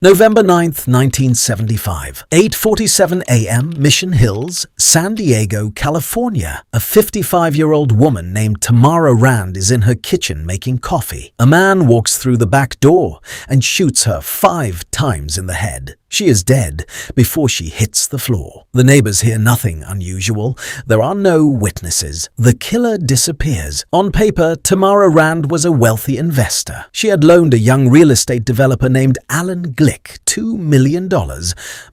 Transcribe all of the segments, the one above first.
November 9th, 1975, 8:47 a.m., Mission Hills, San Diego, California. A 55-year-old woman named Tamara Rand is in her kitchen making coffee. A man walks through the back door and shoots her 5 times in the head. She is dead before she hits the floor. The neighbors hear nothing unusual. There are no witnesses. The killer disappears. On paper, Tamara Rand was a wealthy investor. She had loaned a young real estate developer named Alan Glick $2 million,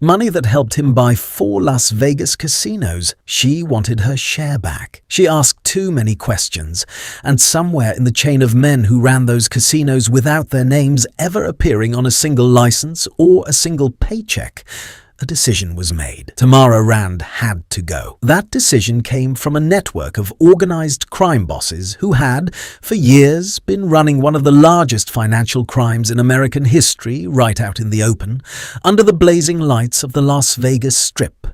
money that helped him buy 4 Las Vegas casinos. She wanted her share back. She asked too many questions, and somewhere in the chain of men who ran those casinos without their names ever appearing on a single license or a single paycheck, a decision was made. Tamara Rand had to go. That decision came from a network of organized crime bosses who had, for years, been running one of the largest financial crimes in American history right out in the open, under the blazing lights of the Las Vegas Strip,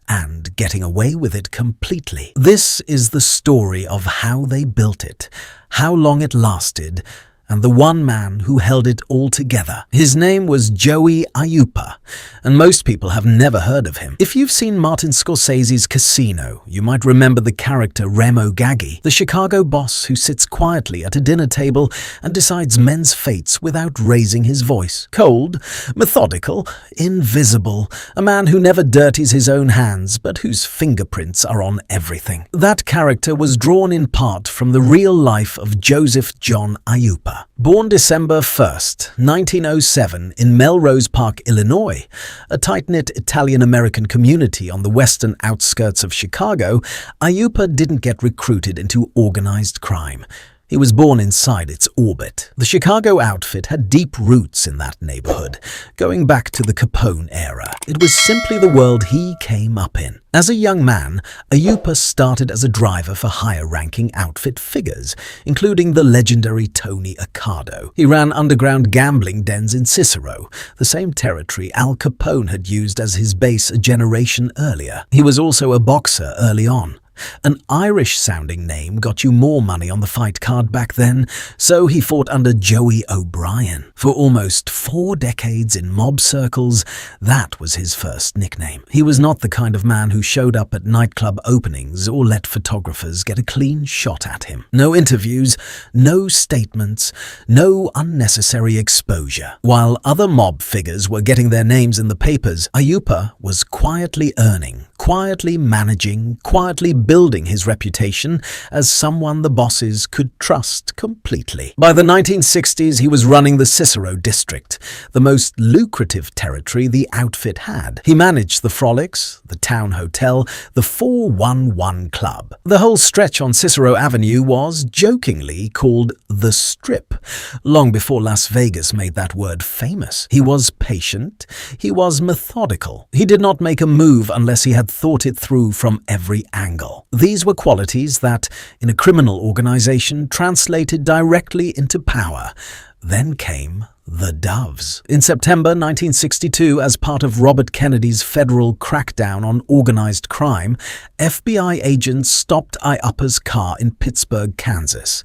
and getting away with it completely. This is the story of how they built it, how long it lasted, and the one man who held it all together. His name was Joey Aiuppa, and most people have never heard of him. If you've seen Martin Scorsese's Casino, you might remember the character Remo Gaggi, the Chicago boss who sits quietly at a dinner table and decides men's fates without raising his voice. Cold, methodical, invisible, a man who never dirties his own hands, but whose fingerprints are on everything. That character was drawn in part from the real life of Joseph John Aiuppa. Born December 1st, 1907 in Melrose Park, Illinois, a tight-knit Italian-American community on the western outskirts of Chicago, Aiuppa didn't get recruited into organized crime. He was born inside its orbit. The Chicago outfit had deep roots in that neighborhood, going back to the Capone era. It was simply the world he came up in. As a young man, Aiuppa started as a driver for higher-ranking outfit figures, including the legendary Tony Accardo. He ran underground gambling dens in Cicero, the same territory Al Capone had used as his base a generation earlier. He was also a boxer early on. An Irish-sounding name got you more money on the fight card back then, so he fought under Joey O'Brien. For almost 4 decades in mob circles, that was his first nickname. He was not the kind of man who showed up at nightclub openings or let photographers get a clean shot at him. No interviews, no statements, no unnecessary exposure. While other mob figures were getting their names in the papers, Aiuppa was quietly earning, quietly managing, quietly building his reputation as someone the bosses could trust completely. By the 1960s, he was running the Cicero district, the most lucrative territory the outfit had. He managed the Frolics, the Town Hotel, the 411 Club. The whole stretch on Cicero Avenue was, jokingly, called the Strip, long before Las Vegas made that word famous. He was patient. He was methodical. He did not make a move unless he had thought it through from every angle. These were qualities that, in a criminal organization, translated directly into power. Then came the Doves. In September 1962, as part of Robert Kennedy's federal crackdown on organized crime, FBI agents stopped Aiuppa's car in Pittsburgh, Kansas.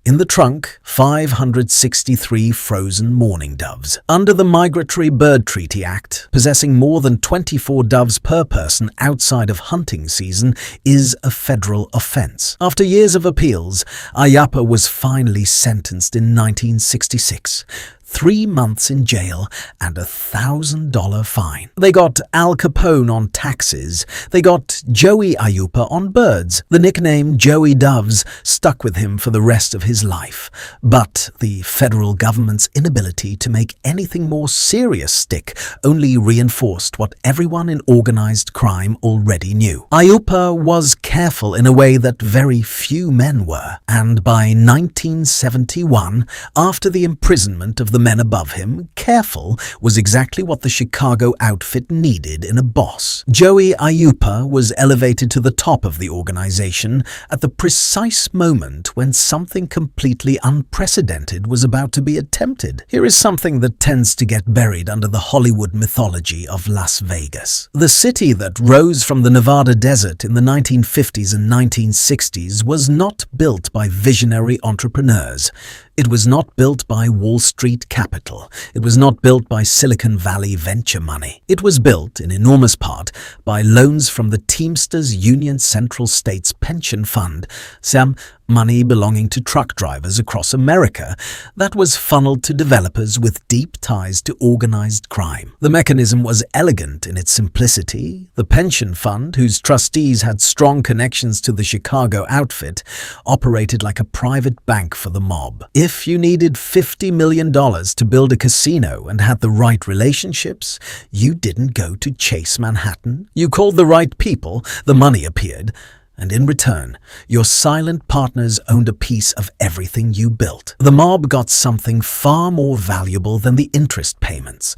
In the trunk, 563 frozen mourning doves. Under the Migratory Bird Treaty Act, possessing more than 24 doves per person outside of hunting season is a federal offense. After years of appeals, Aiuppa was finally sentenced in 1966. 3 months in jail and a $1,000 fine. They got Al Capone on taxes. They got Joey Aiuppa on birds. The nickname Joey Doves stuck with him for the rest of his life. But the federal government's inability to make anything more serious stick only reinforced what everyone in organized crime already knew. Aiuppa was careful in a way that very few men were, and by 1971, after the imprisonment of the men above him, careful was exactly what the Chicago outfit needed in a boss. Joey Aiuppa was elevated to the top of the organization at the precise moment when something completely unprecedented was about to be attempted. Here is something that tends to get buried under the Hollywood mythology of Las Vegas. The city that rose from the Nevada desert in the 1950s and 1960s was not built by visionary entrepreneurs. It was not built by Wall Street capital. It was not built by Silicon Valley venture money. It was built, in enormous part, by loans from the Teamsters Union Central States Pension Fund, some money belonging to truck drivers across America that was funneled to developers with deep ties to organized crime. The mechanism was elegant in its simplicity. The pension fund, whose trustees had strong connections to the Chicago outfit, operated like a private bank for the mob. If you needed $50 million to build a casino and had the right relationships, you didn't go to Chase Manhattan. You called the right people, the money appeared, and in return, your silent partners owned a piece of everything you built. The mob got something far more valuable than the interest payments.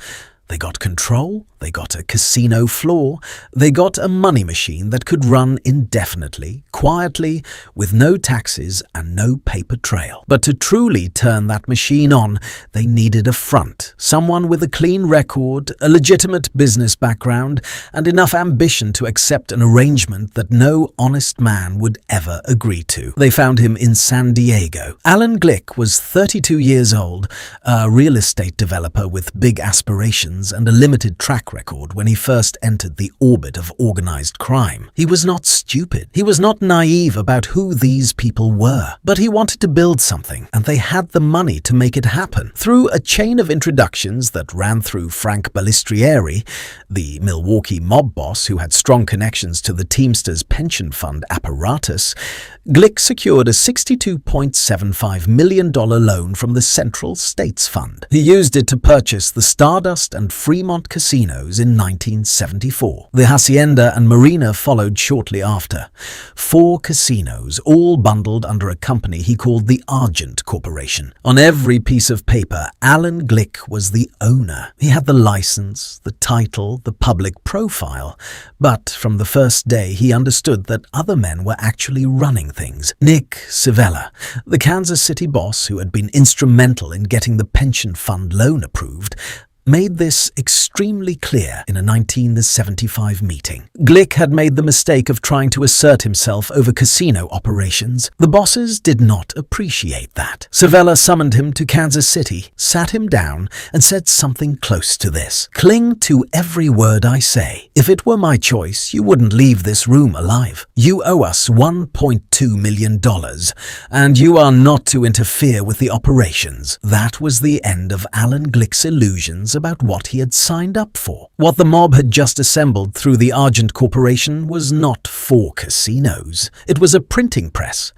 They got control, they got a casino floor, they got a money machine that could run indefinitely, quietly, with no taxes and no paper trail. But to truly turn that machine on, they needed a front, someone with a clean record, a legitimate business background, and enough ambition to accept an arrangement that no honest man would ever agree to. They found him in San Diego. Alan Glick was 32 years old, a real estate developer with big aspirations and a limited track record when he first entered the orbit of organized crime. He was not stupid. He was not naive about who these people were. But he wanted to build something, and they had the money to make it happen. Through a chain of introductions that ran through Frank Balistrieri, the Milwaukee mob boss who had strong connections to the Teamsters pension fund apparatus, Glick secured a $62.75 million loan from the Central States Fund. He used it to purchase the Stardust and Fremont casinos in 1974. The Hacienda and Marina followed shortly after. 4 casinos, all bundled under a company he called the Argent Corporation. On every piece of paper, Alan Glick was the owner. He had the license, the title, the public profile. But from the first day, he understood that other men were actually running things. Nick Civella, the Kansas City boss who had been instrumental in getting the pension fund loan approved, made this extremely clear in a 1975 meeting. Glick had made the mistake of trying to assert himself over casino operations. The bosses did not appreciate that. Civella summoned him to Kansas City, sat him down, and said something close to this. "Cling to every word I say. If it were my choice, you wouldn't leave this room alive. You owe us $1.2 million, and you are not to interfere with the operations." That was the end of Alan Glick's illusions about what he had signed up for. What the mob had just assembled through the Argent Corporation was not 4 casinos. It was a printing press.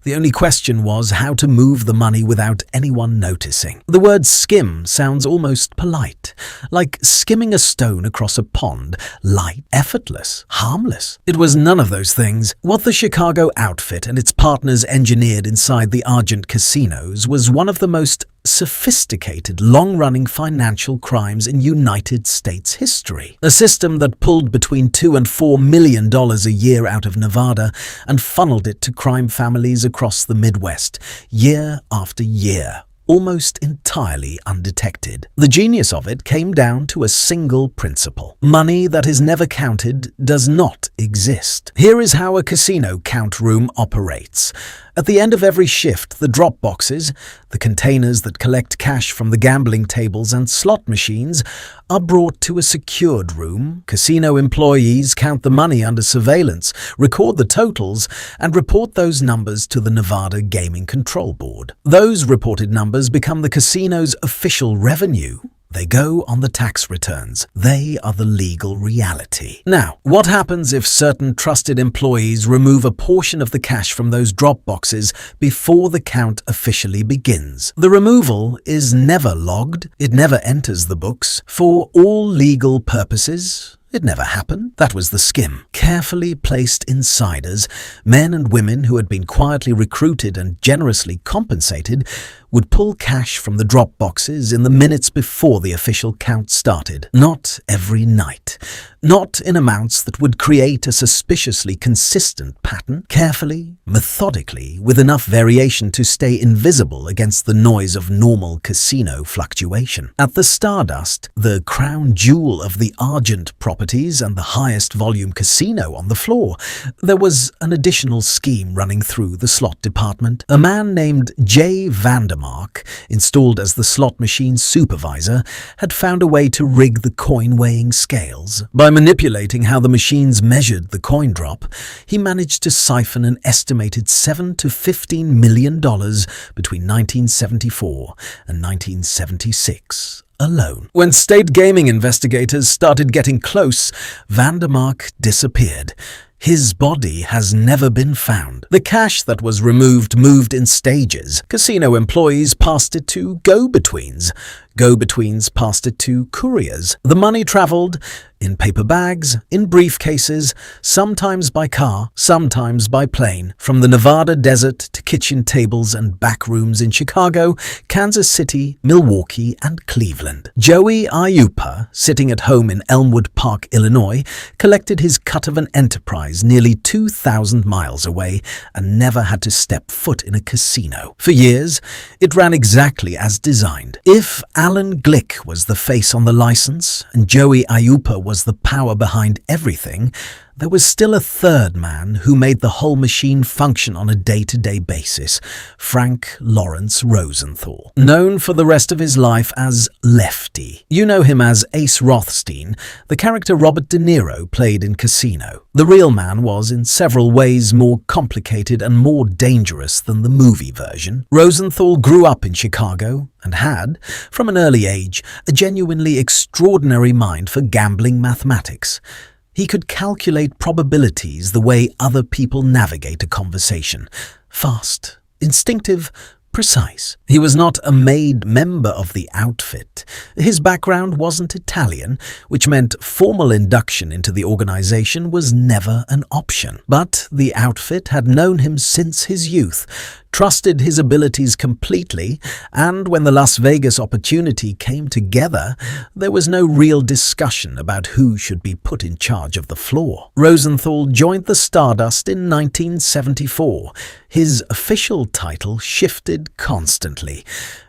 The only question was how to move the money without anyone noticing. The word skim sounds almost polite, like skimming a stone across a pond, light, effortless, harmless. It was none of those things. What the Chicago outfit and its partners engineered inside the Argent casinos was one of the most sophisticated, long-running financial crimes in United States history. A system that pulled between $2 and $4 million a year out of Nevada and funneled it to crime families across the Midwest, year after year, almost entirely undetected. The genius of it came down to a single principle. Money that is never counted does not exist. Here is how a casino count room operates. At the end of every shift, the drop boxes, the containers that collect cash from the gambling tables and slot machines, are brought to a secured room. Casino employees count the money under surveillance, record the totals, and report those numbers to the Nevada Gaming Control Board. Those reported numbers become the casino's official revenue. They go on the tax returns. They are the legal reality. Now, what happens if certain trusted employees remove a portion of the cash from those drop boxes before the count officially begins? The removal is never logged. It never enters the books. For all legal purposes, it never happened. That was the skim. Carefully placed insiders, men and women who had been quietly recruited and generously compensated, would pull cash from the drop boxes in the minutes before the official count started. Not every night. Not in amounts that would create a suspiciously consistent pattern. Carefully, methodically, with enough variation to stay invisible against the noise of normal casino fluctuation. At the Stardust, the crown jewel of the Argent property, properties and the highest volume casino on the floor. There was an additional scheme running through the slot department. A man named J. Vandermark, installed as the slot machine supervisor, had found a way to rig the coin-weighing scales. By manipulating how the machines measured the coin drop, he managed to siphon an estimated $7 to $15 million between 1974 and 1976. Alone. When state gaming investigators started getting close, Vandermark disappeared. His body has never been found. The cash that was removed moved in stages. Casino employees passed it to go-betweens. Go-betweens passed it to couriers. The money traveled in paper bags, in briefcases, sometimes by car, sometimes by plane, from the Nevada desert to kitchen tables and back rooms in Chicago, Kansas City, Milwaukee, and Cleveland. Joey Aiuppa, sitting at home in Elmwood Park, Illinois, collected his cut of an enterprise nearly 2,000 miles away and never had to step foot in a casino. For years, it ran exactly as designed. If Alan Glick was the face on the license and Joey Aiuppa was the power behind everything, there was still a third man who made the whole machine function on a day-to-day basis, Frank Lawrence Rosenthal. Known for the rest of his life as Lefty. You know him as Ace Rothstein, the character Robert De Niro played in Casino. The real man was in several ways more complicated and more dangerous than the movie version. Rosenthal grew up in Chicago and had, from an early age, a genuinely extraordinary mind for gambling mathematics. He could calculate probabilities the way other people navigate a conversation. Fast, instinctive, precise. He was not a made member of the outfit. His background wasn't Italian, which meant formal induction into the organization was never an option. But the outfit had known him since his youth, trusted his abilities completely, and when the Las Vegas opportunity came together, there was no real discussion about who should be put in charge of the floor. Rosenthal joined the Stardust in 1974. His official title shifted constantly.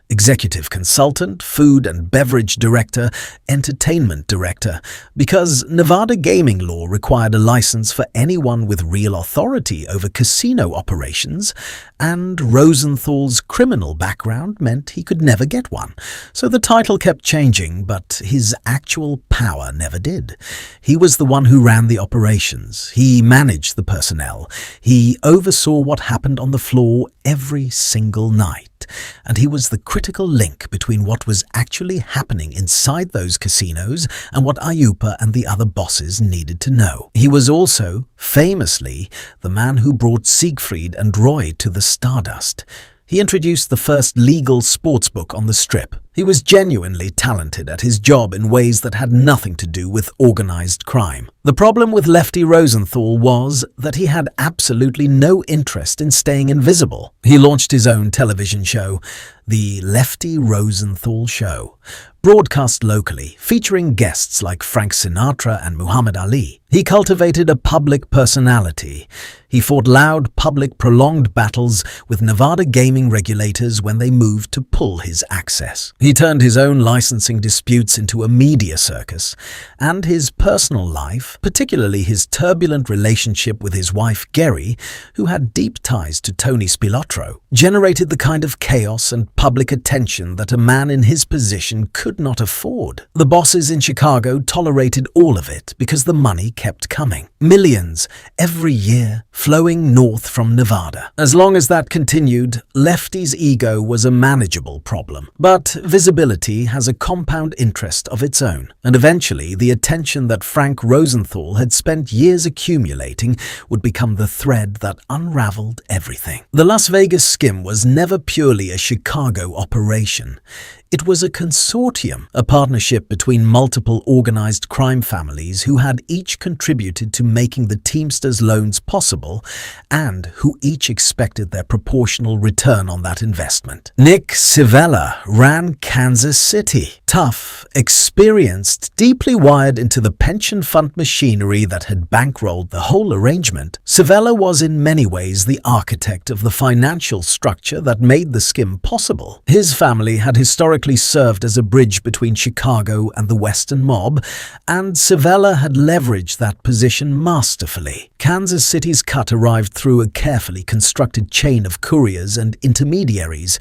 Executive Consultant, Food and Beverage Director, Entertainment Director, because Nevada gaming law required a license for anyone with real authority over casino operations, and Rosenthal's criminal background meant he could never get one. So the title kept changing, but his actual power never did. He was the one who ran the operations. He managed the personnel. He oversaw what happened on the floor every single night. And he was the critical link between what was actually happening inside those casinos and what Aiuppa and the other bosses needed to know. He was also, famously, the man who brought Siegfried and Roy to the Stardust. He introduced the first legal sportsbook on the Strip. He was genuinely talented at his job in ways that had nothing to do with organized crime. The problem with Lefty Rosenthal was that he had absolutely no interest in staying invisible. He launched his own television show, The Lefty Rosenthal Show, broadcast locally, featuring guests like Frank Sinatra and Muhammad Ali. He cultivated a public personality. He fought loud, public, prolonged battles with Nevada gaming regulators when they moved to pull his access. He turned his own licensing disputes into a media circus, and his personal life, particularly his turbulent relationship with his wife Geri, who had deep ties to Tony Spilotro, generated the kind of chaos and public attention that a man in his position could not afford. The bosses in Chicago tolerated all of it because the money kept coming. Millions every year flowing north from Nevada. As long as that continued, Lefty's ego was a manageable problem. But visibility has a compound interest of its own, and eventually the attention that Frank Rosenthal had spent years accumulating would become the thread that unraveled everything. The Las Vegas Skim was never purely a Chicago operation. It was a consortium, a partnership between multiple organized crime families who had each contributed to making the Teamsters loans possible and who each expected their proportional return on that investment. Nick Civella ran Kansas City. Tough, experienced, deeply wired into the pension fund machinery that had bankrolled the whole arrangement, Civella was in many ways the architect of the financial structure that made the Skim possible. His family had historically basically served as a bridge between Chicago and the Western mob, and Civella had leveraged that position masterfully. Kansas City's cut arrived through a carefully constructed chain of couriers and intermediaries,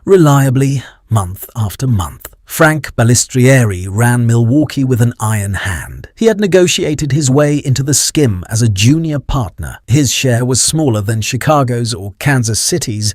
reliably month after month. Frank Balistrieri ran Milwaukee with an iron hand. He had negotiated his way into the Skim as a junior partner. His share was smaller than Chicago's or Kansas City's,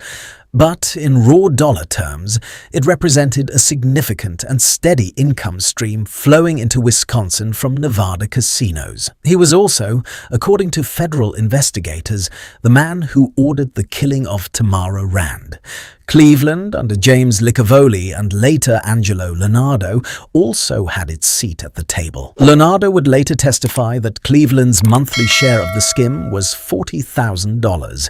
but in raw dollar terms, it represented a significant and steady income stream flowing into Wisconsin from Nevada casinos. He was also, according to federal investigators, the man who ordered the killing of Tamara Rand. Cleveland, under James Licavoli and later Angelo Leonardo, also had its seat at the table. Leonardo would later testify that Cleveland's monthly share of the Skim was $40,000,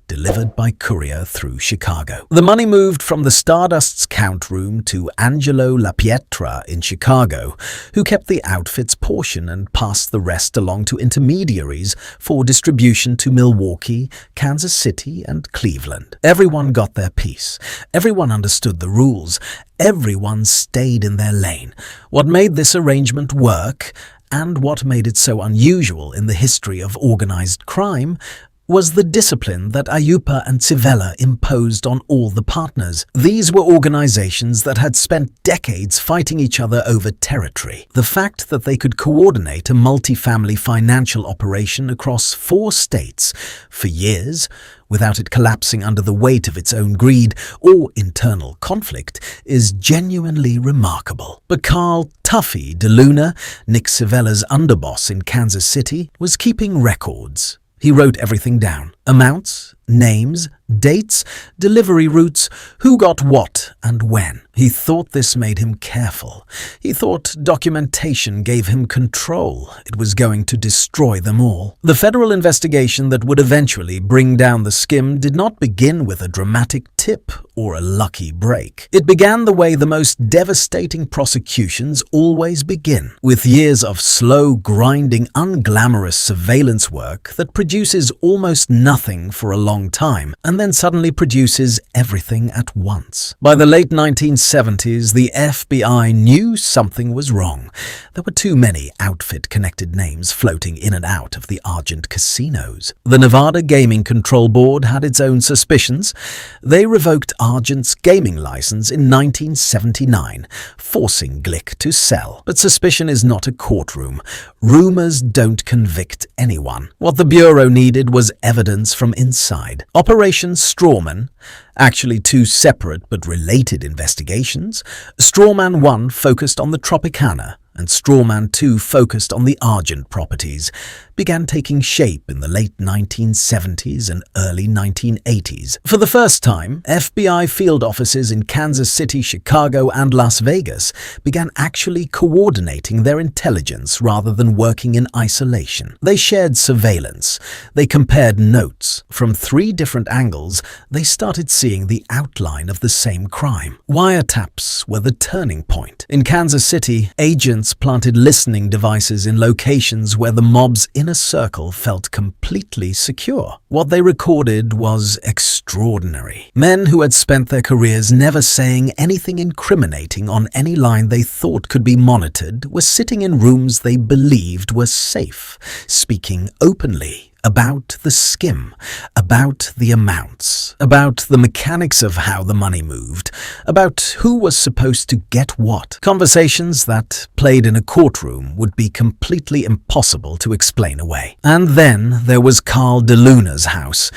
delivered by courier through Chicago. The money moved from the Stardust's count room to Angelo LaPietra in Chicago, who kept the outfit's portion and passed the rest along to intermediaries for distribution to Milwaukee, Kansas City, and Cleveland. Everyone got their piece. Everyone understood the rules. Everyone stayed in their lane. What made this arrangement work, and what made it so unusual in the history of organized crime, was the discipline that Aiuppa and Civella imposed on all the partners. These were organizations that had spent decades fighting each other over territory. The fact that they could coordinate a multifamily financial operation across 4 states for years without it collapsing under the weight of its own greed or internal conflict is genuinely remarkable. But Carl "Tuffy" DeLuna, Nick Civella's underboss in Kansas City, was keeping records. He wrote everything down: amounts, names, dates, delivery routes, who got what and when. He thought this made him careful. He thought documentation gave him control. It was going to destroy them all. The federal investigation that would eventually bring down the Skim did not begin with a dramatic tip or a lucky break. It began the way the most devastating prosecutions always begin, with years of slow, grinding, unglamorous surveillance work that produces almost nothing for a long time and then suddenly produces everything at once. By the late 1970s, the FBI knew something was wrong. There were too many outfit-connected names floating in and out of the Argent casinos. The Nevada Gaming Control Board had its own suspicions. They revoked Argent's gaming license in 1979, forcing Glick to sell. But suspicion is not a courtroom. Rumors don't convict anyone. What the Bureau needed was evidence from inside. Operation Strawman, actually 2 separate but related investigations. Strawman 1 focused on the Tropicana, and Strawman 2 focused on the Argent properties, began taking shape in the late 1970s and early 1980s. For the first time, FBI field offices in Kansas City, Chicago, and Las Vegas began actually coordinating their intelligence rather than working in isolation. They shared surveillance. They compared notes. From 3 different angles, they started seeing the outline of the same crime. Wiretaps were the turning point. In Kansas City, agents planted listening devices in locations where the mob's inner circle felt completely secure. What they recorded was extraordinary. Men who had spent their careers never saying anything incriminating on any line they thought could be monitored were sitting in rooms they believed were safe, speaking openly about the Skim, about the amounts, about the mechanics of how the money moved, about who was supposed to get what. Conversations that, played in a courtroom, would be completely impossible to explain away. And then there was Carl DeLuna's house.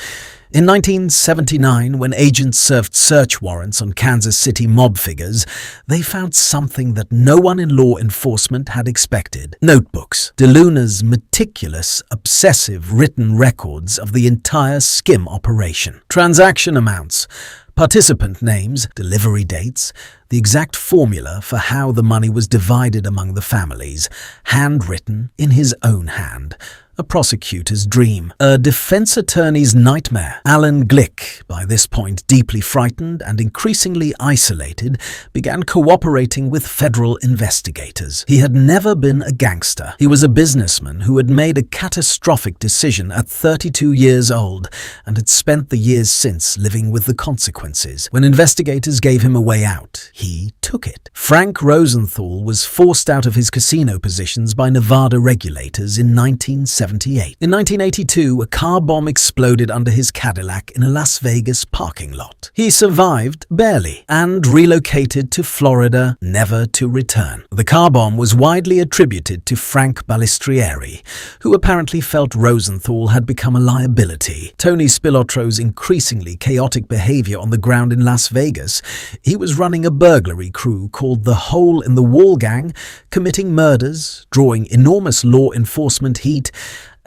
In 1979, when agents served search warrants on Kansas City mob figures, they found something that no one in law enforcement had expected: notebooks. DeLuna's meticulous, obsessive written records of the entire Skim operation. Transaction amounts, participant names, delivery dates, the exact formula for how the money was divided among the families, handwritten in his own hand. a prosecutor's dream, a defense attorney's nightmare. Alan Glick, by this point deeply frightened and increasingly isolated, began cooperating with federal investigators. He had never been a gangster. He was a businessman who had made a catastrophic decision at 32 years old and had spent the years since living with the consequences. When investigators gave him a way out, he took it. Frank Rosenthal was forced out of his casino positions by Nevada regulators in 1978. In 1982, a car bomb exploded under his Cadillac in a Las Vegas parking lot. He survived, barely, and relocated to Florida, never to return. The car bomb was widely attributed to Frank Balistrieri, who apparently felt Rosenthal had become a liability. Tony Spilotro's increasingly chaotic behavior on the ground in Las Vegas, he was running a burglary crew called the Hole in the Wall Gang, committing murders, drawing enormous law enforcement heat,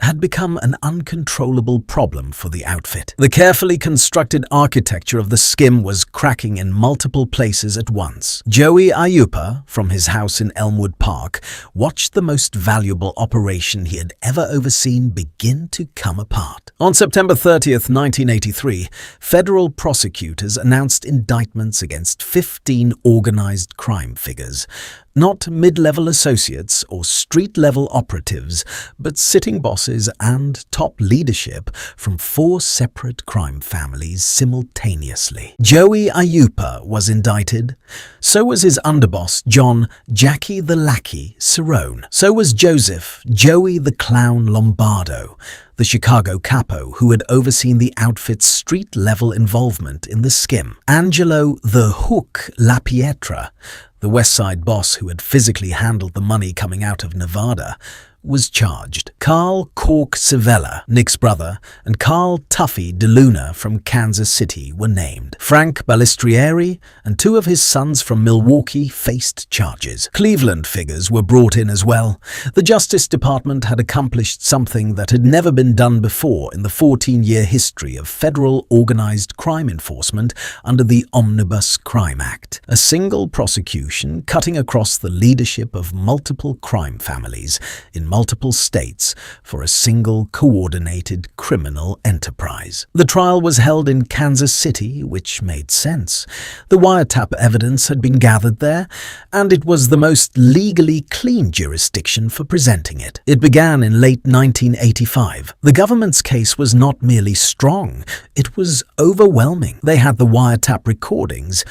had become an uncontrollable problem for the outfit. The carefully constructed architecture of the Skim was cracking in multiple places at once. Joey Aiuppa, from his house in Elmwood Park, watched the most valuable operation he had ever overseen begin to come apart. On September 30th, 1983, federal prosecutors announced indictments against 15 organized crime figures. Not mid-level associates or street-level operatives, but sitting bosses and top leadership from 4 separate crime families simultaneously. Joey Aiuppa was indicted. So was his underboss, John "Jackie the Lackey" Cerrone. So was Joseph "Joey the Clown" Lombardo, the Chicago capo who had overseen the outfit's street-level involvement in the Skim. Angelo "the Hook" LaPietra, the West Side boss who had physically handled the money coming out of Nevada, was charged. Carl "Cork" Civella, Nick's brother, and Carl "Tuffy" DeLuna from Kansas City were named. Frank Balistrieri and 2 of his sons from Milwaukee faced charges. Cleveland figures were brought in as well. The Justice Department had accomplished something that had never been done before in the 14-year history of federal organized crime enforcement under the Omnibus Crime Act. A single prosecution cutting across the leadership of multiple crime families in multiple states for a single coordinated criminal enterprise. The trial was held in Kansas City, which made sense. The wiretap evidence had been gathered there, and it was the most legally clean jurisdiction for presenting it. It began in late 1985. The government's case was not merely strong, it was overwhelming. They had the wiretap recordings.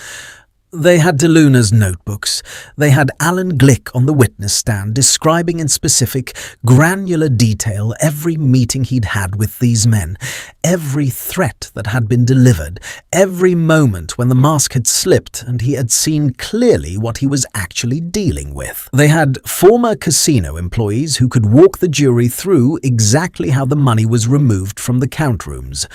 They had DeLuna's notebooks. They had Alan Glick on the witness stand describing in specific, granular detail every meeting he'd had with these men, every threat that had been delivered, every moment when the mask had slipped and he had seen clearly what he was actually dealing with. They had former casino employees who could walk the jury through exactly how the money was removed from the count rooms.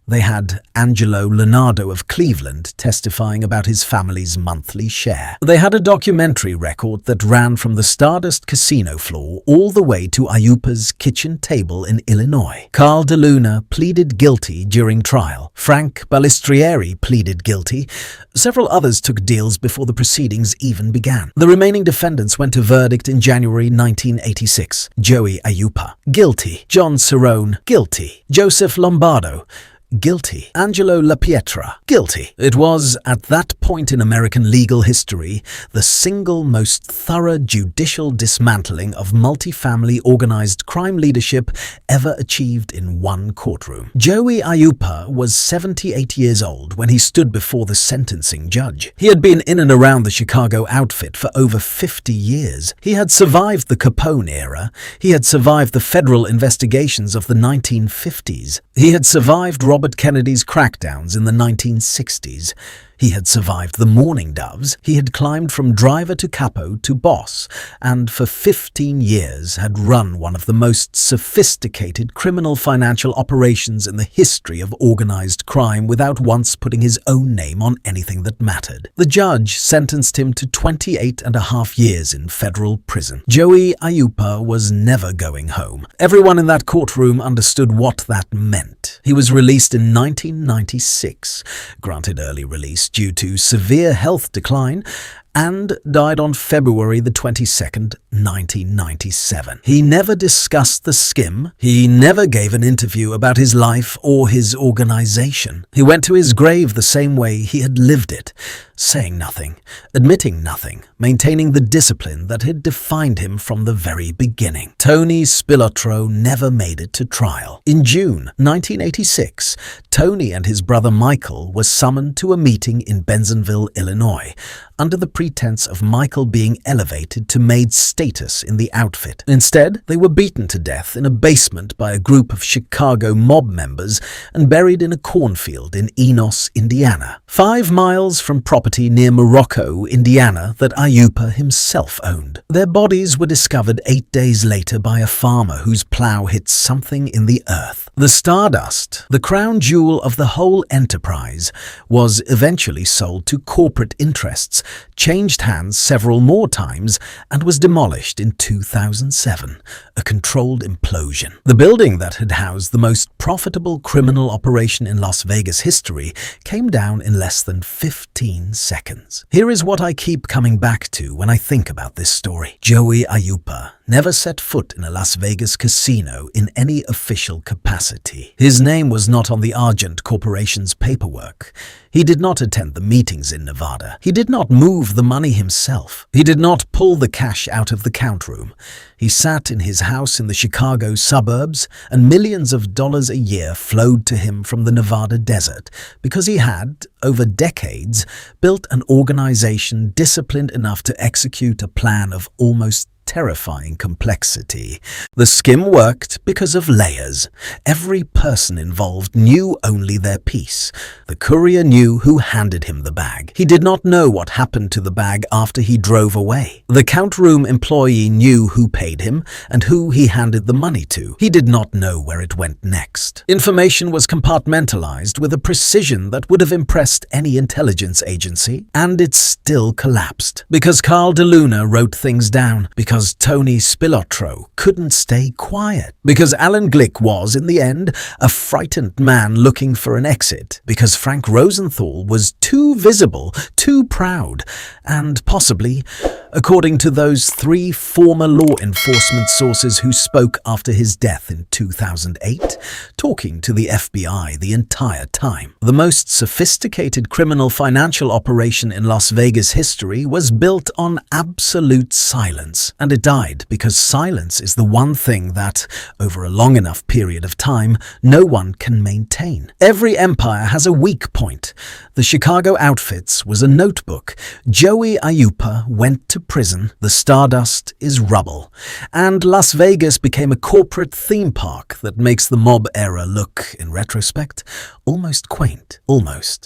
They had Angelo Leonardo of Cleveland testifying about his family's monthly share. They had a documentary record that ran from the Stardust casino floor all the way to Aiuppa's kitchen table in Illinois. Carl DeLuna pleaded guilty during trial. Frank Balistrieri pleaded guilty. Several others took deals before the proceedings even began. The remaining defendants went to verdict in January 1986. Joey Aiuppa, guilty. John Cerrone, guilty. Joseph Lombardo, guilty. Angelo LaPietra, guilty. It was, at that point in American legal history, the single most thorough judicial dismantling of multifamily organized crime leadership ever achieved in one courtroom. Joey Aiuppa was 78 years old when he stood before the sentencing judge. He had been in and around the Chicago outfit for over 50 years. He had survived the Capone era. He had survived the federal investigations of the 1950s. He had survived Robert Kennedy's crackdowns in the 1960s. He had survived the Morning Doves. He had climbed from driver to capo to boss, and for 15 years had run one of the most sophisticated criminal financial operations in the history of organized crime without once putting his own name on anything that mattered. The judge sentenced him to 28.5 years in federal prison. Joey Aiuppa was never going home. Everyone in that courtroom understood what that meant. He was released in 1996, granted early release due to severe health decline, and died on February the 22nd, 1997. He never discussed the Skim. He never gave an interview about his life or his organization. He went to his grave the same way he had lived it, saying nothing, admitting nothing, maintaining the discipline that had defined him from the very beginning. Tony Spilotro never made it to trial. In June 1986, Tony and his brother Michael were summoned to a meeting in Bensenville, Illinois, under the pretense of Michael being elevated to maid status in the outfit. Instead, they were beaten to death in a basement by a group of Chicago mob members and buried in a cornfield in Enos, Indiana, 5 miles from property near Morocco, Indiana, that Aiuppa himself owned. Their bodies were discovered 8 days later by a farmer whose plow hit something in the earth. The Stardust, the crown jewel of the whole enterprise, was eventually sold to corporate interests, changed hands several more times, and was demolished in 2007, a controlled implosion. The building that had housed the most profitable criminal operation in Las Vegas history came down in less than 15 seconds. Here is what I keep coming back to when I think about this story. Joey Aiuppa never set foot in a Las Vegas casino in any official capacity. His name was not on the Argent Corporation's paperwork. He did not attend the meetings in Nevada. He did not move the money himself. He did not pull the cash out of the count room. He sat in his house in the Chicago suburbs, and millions of dollars a year flowed to him from the Nevada desert because he had, over decades, built an organization disciplined enough to execute a plan of almost terrifying complexity. The Skim worked because of layers. Every person involved knew only their piece. The courier knew who handed him the bag. He did not know what happened to the bag after he drove away. The count room employee knew who paid him and who he handed the money to. He did not know where it went next. Information was compartmentalized with a precision that would have impressed any intelligence agency, and it still collapsed. Because Carl DeLuna wrote things down, because Tony Spilotro couldn't stay quiet, because Alan Glick was, in the end, a frightened man looking for an exit, because Frank Rosenthal was too visible, too proud, and possibly, according to those 3 former law enforcement sources who spoke after his death in 2008, talking to the FBI the entire time. The most sophisticated criminal financial operation in Las Vegas history was built on absolute silence, and it died because silence is the one thing that, over a long enough period of time, no one can maintain. Every empire has a weak point. The Chicago Outfits was a notebook. Joey Aiuppa went to prison. The Stardust is rubble. And Las Vegas became a corporate theme park that makes the mob era look, in retrospect, almost quaint. Almost.